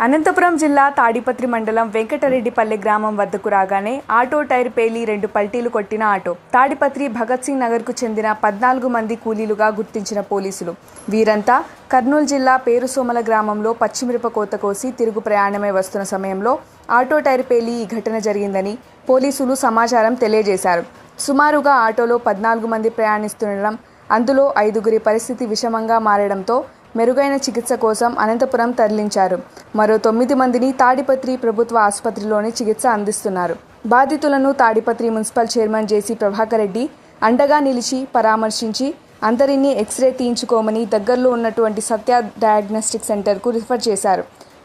అనంతపురం జిల్లా తాడిపత్రి మండలం వెంకటరెడ్డిపల్లె గ్రామం వద్దకు రాగానే ఆటో టైర్ పేలి 2 పల్టీలు కొట్టిన ఆటో. తాడిపత్రి భగత్ సింగ్ నగర్కు చెందిన 14 మంది కూలీలుగా గుర్తించిన పోలీసులు. వీరంతా కర్నూలు జిల్లా పేరుసోమల గ్రామంలో పచ్చిమిరప కోత కోసి తిరుగు ప్రయాణమై వస్తున్న సమయంలో ఆటో టైర్ పేలి ఈ ఘటన జరిగిందని పోలీసులు సమాచారం తెలియజేశారు. సుమారుగా ఆటోలో 14 మంది ప్రయాణిస్తుండడం, అందులో 5గురి పరిస్థితి విషమంగా మారడంతో మెరుగైన చికిత్స కోసం అనంతపురం తరలించారు. మరో 9 మందిని తాడిపత్రి ప్రభుత్వ ఆసుపత్రిలోని చికిత్స అందిస్తున్నారు. బాధితులను తాడిపత్రి మున్సిపల్ చైర్మన్ జేసీ ప్రభాకర్ రెడ్డి అండగా నిలిచి పరామర్శించి అందరినీ ఎక్స్రే తీయించుకోమని దగ్గరలో ఉన్నటువంటి సత్య డయాగ్నోస్టిక్ సెంటర్కు రిఫర్ చేశారు.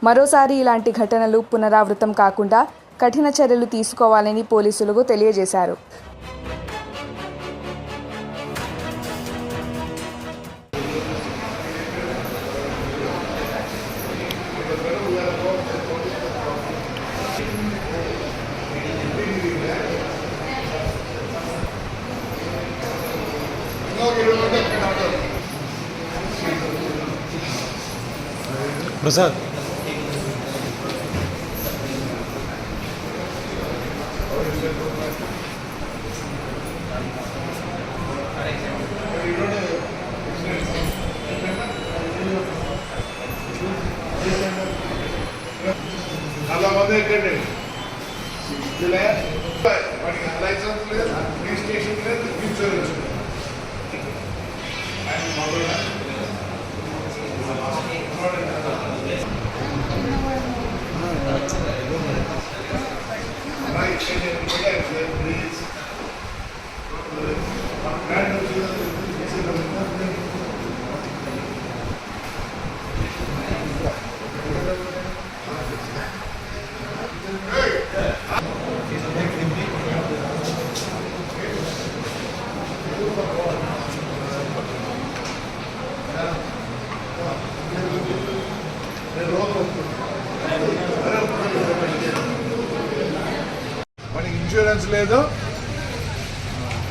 మరోసారి ఇలాంటి ఘటనలు పునరావృతం కాకుండా కఠిన చర్యలు తీసుకోవాలని పోలీసులకు తెలియజేశారు. प्रसाद చాలా మంది ఎక్కండి. లైసెన్స్ లేదు, రిజిస్ట్రేషన్ లేదు, ఇన్సూరెన్స్ లేదు. మనకి ఇన్సూరెన్స్ లేదు,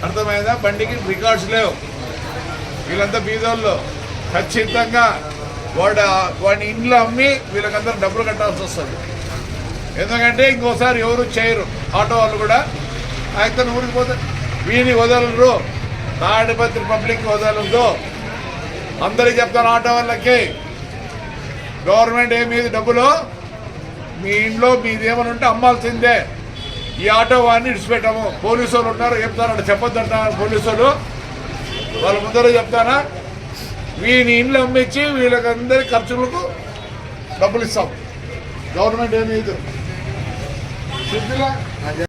అర్థమైందా? బండికి రికార్డ్స్ లేవు. వీళ్ళంతా బీదోళ్ళు. ఖచ్చితంగా వాడిని ఇంట్లో అమ్మి వీళ్ళకందరూ డబ్బులు కట్టాల్సి వస్తుంది. ఎందుకంటే ఇంకోసారి ఎవరు చేయరు. ఆటో వాళ్ళు కూడా ఆయన ఊరికి పోతే వీని వదలరు, తాడిపత్రి పబ్లిక్ వదలదు. అందరికీ చెప్తాను, ఆటో వాళ్ళకి గవర్నమెంట్ ఏమి డబ్బులు మీ ఇంట్లో మీది ఏమైనా ఉంటే అమ్మాల్సిందే. ఈ ఆటో వాడిని ఇడిచిపెట్టాము. పోలీసు వాళ్ళు ఉన్నారు, చెప్తారంట, చెప్పొద్దంటారు పోలీసు వాళ్ళు. వాళ్ళ ముందర చెప్తానా, వీని ఇంట్లో అమ్మించి వీళ్ళకందరి ఖర్చులకు డబ్బులు ఇస్తాం. గవర్నమెంట్ ఏమి ఇది